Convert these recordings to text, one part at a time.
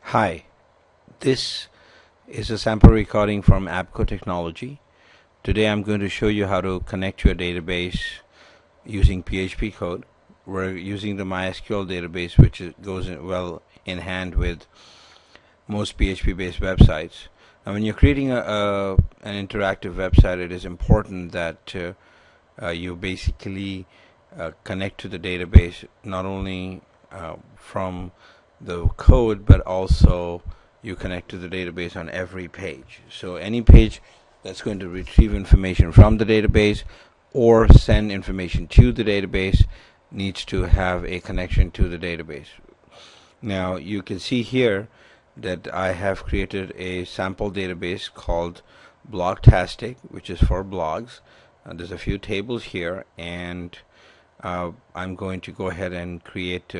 Hi, this is a sample recording from ABCO Technology. Today I'm going to show you how to connect to a database using PHP Code. We're using the MySQL database, which goes well in hand with most PHP-based websites. Now, when you're creating an interactive website, it is important that you basically connect to the database not only from the code, but also you connect to the database on every page. So any page that's going to retrieve information from the database or send information to the database needs to have a connection to the database. Now you can see here that I have created a sample database called Blogtastic, which is for blogs. There's a few tables here, and I'm going to go ahead and create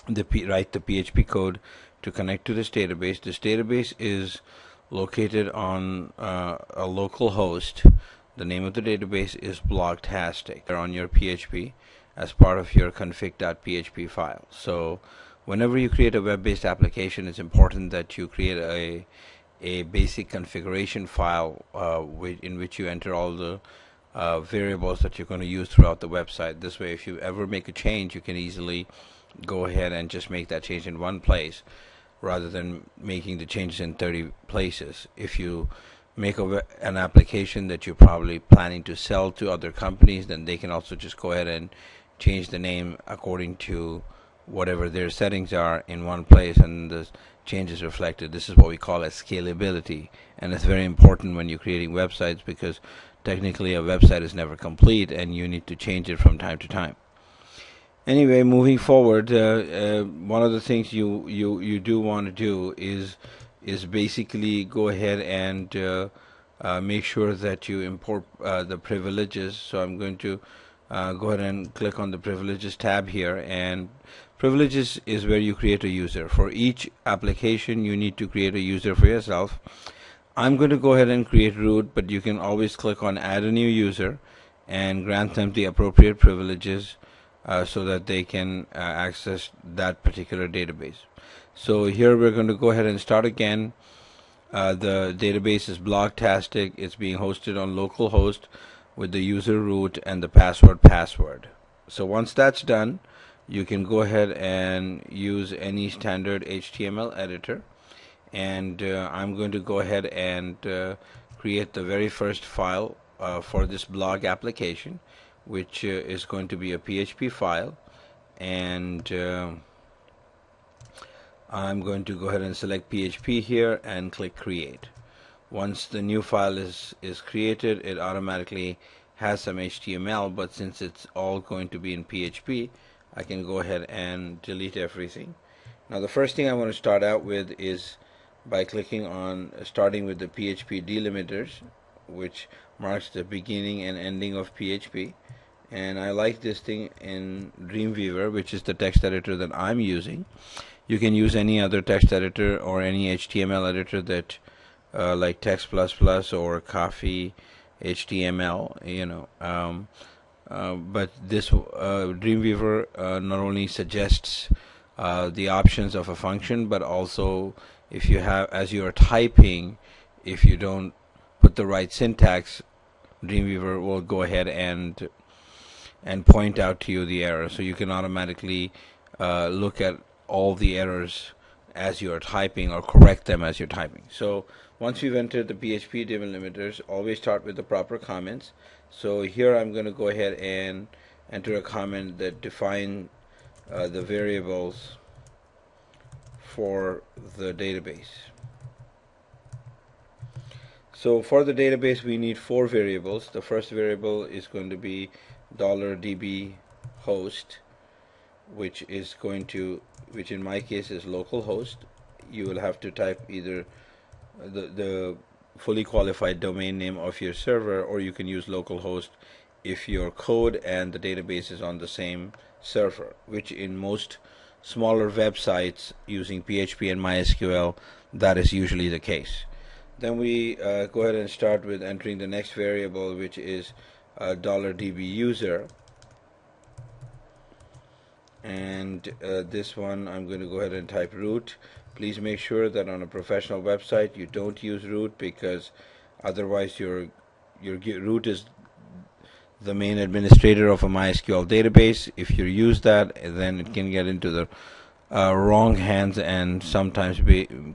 write the PHP code to connect to this database. This database is located on a local host. The name of the database is Blogtastic. They're on your PHP as part of your config.php file. So whenever you create a web-based application, it's important that you create a basic configuration file in which you enter all the variables that you're going to use throughout the website. This way, if you ever make a change, you can easily go ahead and just make that change in one place rather than making the changes in 30 places. If you make an application that you're probably planning to sell to other companies, then they can also just go ahead and change the name according to whatever their settings are in one place, and the change is reflected. This is what we call as scalability, and it's very important when you're creating websites, because technically a website is never complete and you need to change it from time to time. Anyway, moving forward, one of the things you do want to do is basically go ahead and make sure that you import the privileges. So I'm going to go ahead and click on the privileges tab here, and privileges is where you create a user. For each application, you need to create a user for yourself. I'm going to go ahead and create root, but you can always click on add a new user and grant them the appropriate privileges so that they can access that particular database. So here we're going to go ahead and start again. The database is Blogtastic. It's being hosted on localhost with the user root and the password. So once that's done, you can go ahead and use any standard HTML editor, and I'm going to go ahead and create the very first file for this blog application, which is going to be a PHP file, and I'm going to go ahead and select PHP here and click create. Once the new file is created, it automatically has some HTML, but since it's all going to be in PHP, I can go ahead and delete everything. Now the first thing I want to start out with is by clicking on starting with the PHP Delimiters, which marks the beginning and ending of PHP. And I like this thing in Dreamweaver, which is the text editor that I'm using. You can use any other text editor or any HTML editor that like Text++ or Coffee HTML, but this Dreamweaver not only suggests the options of a function, but also if you have, as you are typing, if you don't put the right syntax, Dreamweaver will go ahead and point out to you the error, so you can automatically look at all the errors as you are typing or correct them as you're typing. So once you've entered the PHP delimiters, always start with the proper comments. So here I'm going to go ahead and enter a comment that defines the variables for the database. So for the database, we need 4 variables. The first variable is going to be $db host, which in my case is localhost. You will have to type either the fully qualified domain name of your server, or you can use localhost if your code and the database is on the same server, which in most smaller websites using PHP and MySQL, that is usually the case. Then we go ahead and start with entering the next variable, which is $db user, and this one I'm going to go ahead and type root. Please make sure that on a professional website you don't use root, because otherwise your root is the main administrator of a MySQL database. If you use that, then it can get into the wrong hands and sometimes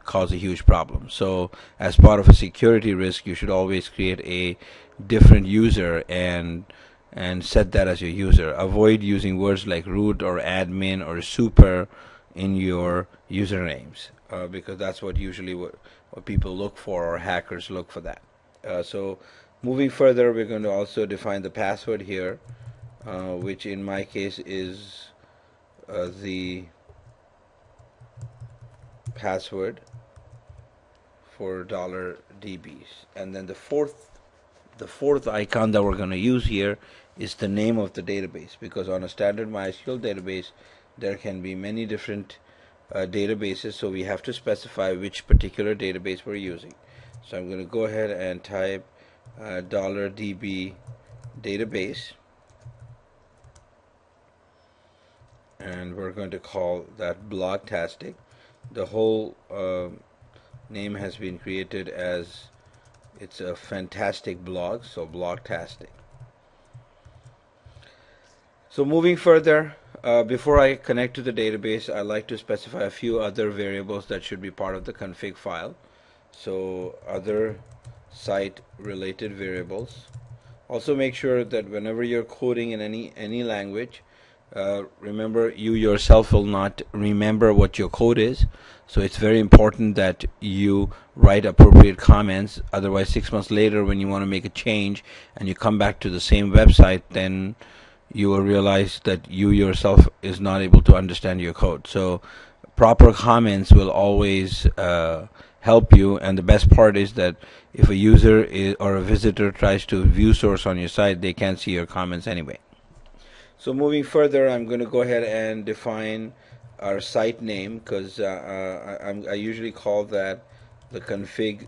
cause a huge problem. So as part of a security risk, you should always create a different user and set that as your user. Avoid using words like root or admin or super in your usernames, because that's what usually what people look for, or hackers look for that. So moving further, we're going to also define the password here, which in my case is the password for $DBs. And then the fourth icon that we're going to use here is the name of the database, because on a standard MySQL database there can be many different databases, so we have to specify which particular database we're using. So I'm going to go ahead and type $DB database, and we're going to call that Blogtastic. The whole name has been created as it's a fantastic blog, so Blogtastic. So moving further, before I connect to the database, I like to specify a few other variables that should be part of the config file. So other site related variables. Also make sure that whenever you're coding in any language, remember, you yourself will not remember what your code is, so it's very important that you write appropriate comments. Otherwise, 6 months later, when you want to make a change and you come back to the same website, then you will realize that you yourself is not able to understand your code. So proper comments will always help you, and the best part is that if a user or a visitor tries to view source on your site, they can't see your comments anyway. So moving further, I'm going to go ahead and define our site name, because I usually call that the config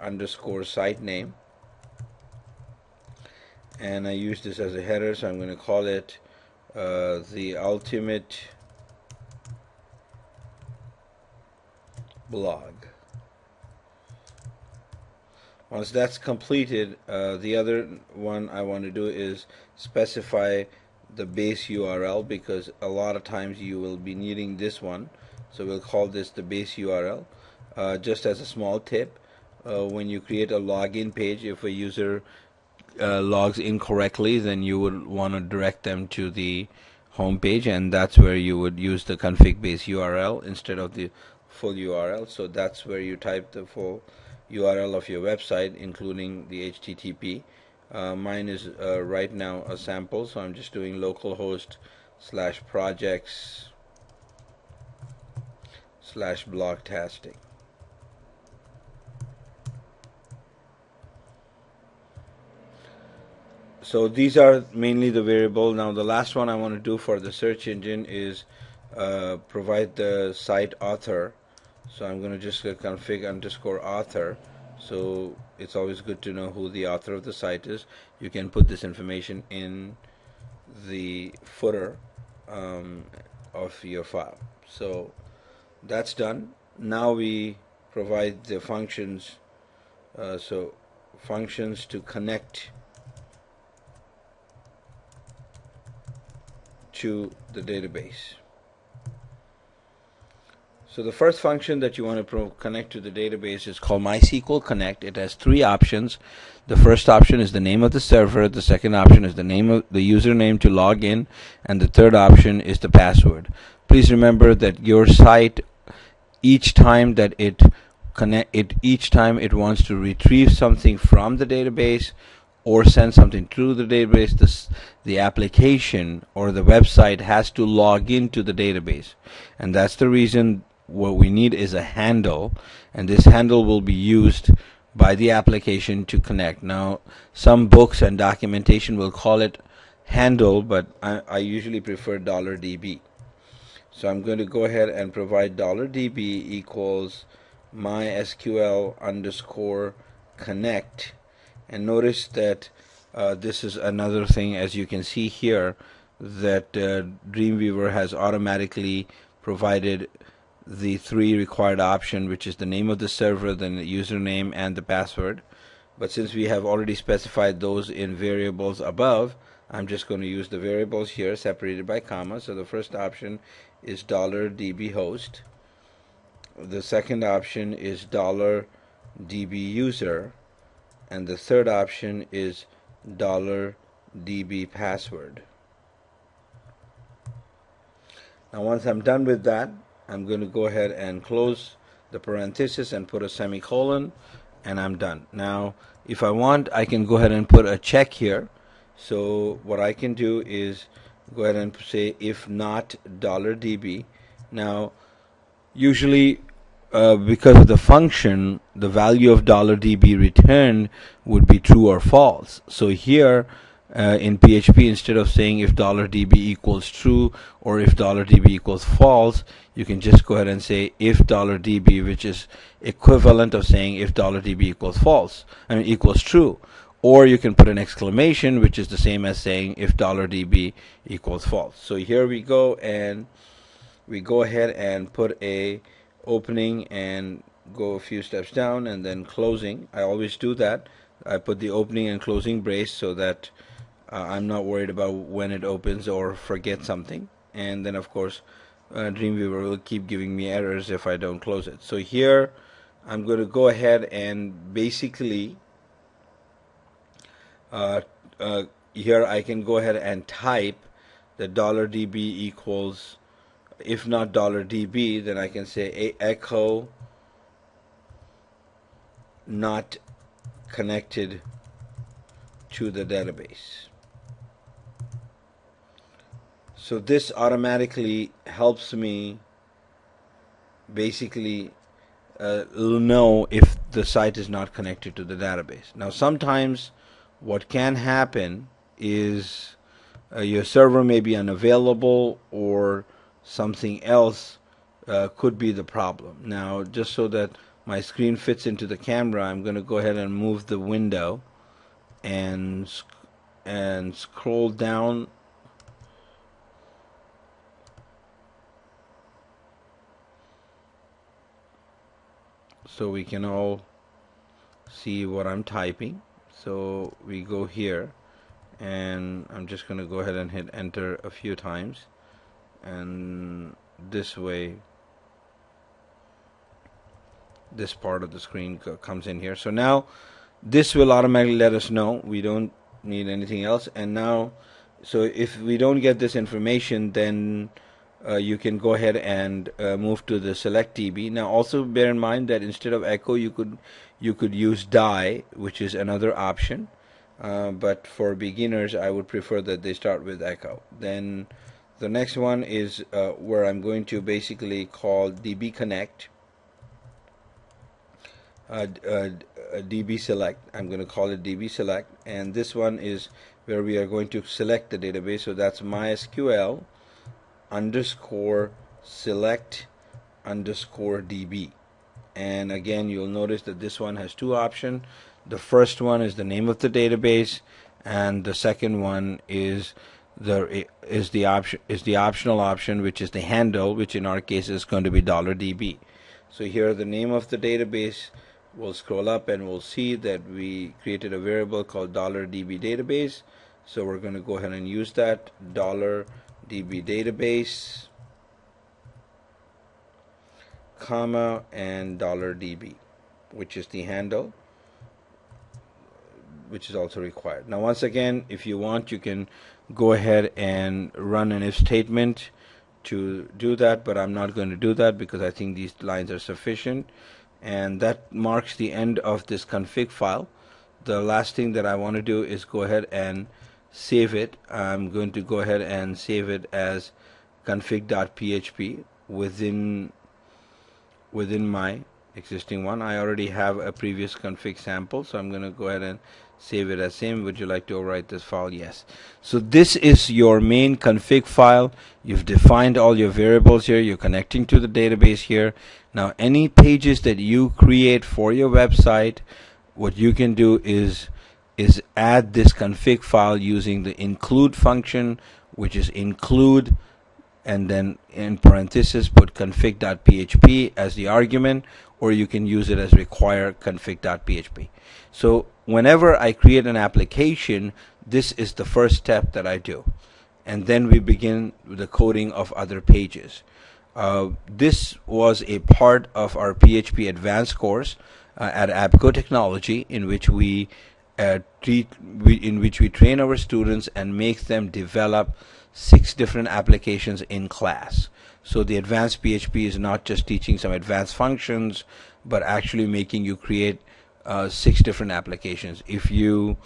underscore site name, and I use this as a header, so I'm going to call it the ultimate blog. Once that's completed, the other one I want to do is specify the base URL, because a lot of times you will be needing this one, so we'll call this the base URL. Just as a small tip, when you create a login page, if a user logs incorrectly, then you would want to direct them to the home page, and that's where you would use the config base URL instead of the full URL. So that's where you type the full URL of your website, including the HTTP. Mine is right now a sample, so I'm just doing localhost/projects/blogtastic. So these are mainly the variable. Now the last one I want to do for the search engine is provide the site author. So I'm going to just config underscore author. So it's always good to know who the author of the site is. You can put this information in the footer of your file. So that's done. Now we provide the functions. So functions to connect to the database. So the first function that you want to connect to the database is called MySQL Connect. It has three options. The first option is the name of the server, the second option is the name of the username to log in, and the third option is the password. Please remember that your site, each time that it wants to retrieve something from the database or send something through the database, the application or the website has to log into the database, and that's the reason what we need is a handle, and this handle will be used by the application to connect. Now some books and documentation will call it handle, but I usually prefer $DB. So I'm going to go ahead and provide $DB equals MySQL underscore connect, and notice that this is another thing. As you can see here, that Dreamweaver has automatically provided the three required options, which is the name of the server, the username, and the password. But since we have already specified those in variables above, I'm just going to use the variables here separated by comma. So the first option is $dbHost. The second option is $dbUser. And the third option is $dbPassword. Now once I'm done with that, I'm going to go ahead and close the parenthesis and put a semicolon, and I'm done. Now if I want, I can go ahead and put a check here. So what I can do is go ahead and say if not $db. Now usually because of the function, the value of $db returned would be true or false. So here in PHP, instead of saying if $db equals true or if $db equals false, you can just go ahead and say if $db, which is equivalent of saying if $db equals false, equals true. Or you can put an exclamation, which is the same as saying if $db equals false. So here we go, and we go ahead and put a opening and go a few steps down and then closing. I always do that. I put the opening and closing brace so that I'm not worried about when it opens or forget something. And then of course Dreamweaver will keep giving me errors if I don't close it. So here I'm going to go ahead and basically here I can go ahead and type the $db equals, if not $db, then I can say echo not connected to the database. So this automatically helps me basically know if the site is not connected to the database. Now sometimes what can happen is your server may be unavailable or something else could be the problem. Now just so that my screen fits into the camera, I'm going to go ahead and move the window and scroll down so we can all see what I'm typing. So we go here, and I'm just going to go ahead and hit enter a few times, and this way this part of the screen comes in here. So now this will automatically let us know we don't need anything else. And now, so if we don't get this information, then you can go ahead and move to the select DB. Now also bear in mind that instead of echo you could use die, which is another option, but for beginners I would prefer that they start with echo. Then the next one is where I'm going to basically call DB Connect, DB Select. I'm going to call it DB Select, and this one is where we are going to select the database. So that's MySQL _ select _ DB. And again, you'll notice that this one has two options. The first one is the name of the database, and the second one is the optional option, which is the handle, which in our case is going to be $db. So here the name of the database, we'll scroll up and we'll see that we created a variable called $db database. So we're going to go ahead and use that $db database, comma, and $db, which is the handle, which is also required. Now once again, if you want, you can go ahead and run an if statement to do that, but I'm not going to do that because I think these lines are sufficient, and that marks the end of this config file. The last thing that I want to do is go ahead and save it. I'm going to go ahead and save it as config.php within my existing one. I already have a previous config sample, so I'm going to go ahead and save it as same. Would you like to overwrite this file? Yes. So this is your main config file. You've defined all your variables here. You're connecting to the database here. Now any pages that you create for your website, what you can do is add this config file using the include function which is include, and then in parentheses put config.php as the argument, or you can use it as require config.php. So whenever I create an application, this is the first step that I do, and then we begin with the coding of other pages. This was a part of our PHP Advanced course at ABCO Technology, in which we train our students and make them develop 6 different applications in class. So the advanced PHP is not just teaching some advanced functions, but actually making you create 6 different applications. If you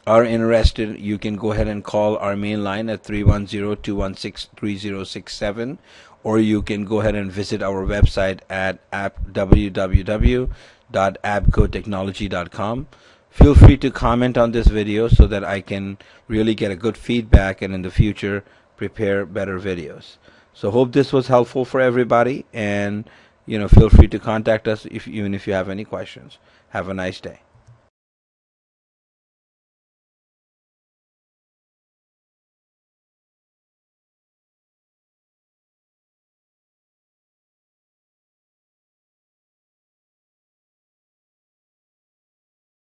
are interested, you can go ahead and call our main line at 310-216-3067, or you can go ahead and visit our website at www.abcotechnology.com. Feel free to comment on this video so that I can really get a good feedback and in the future prepare better videos. So hope this was helpful for everybody, and feel free to contact us even if you have any questions. Have a nice day.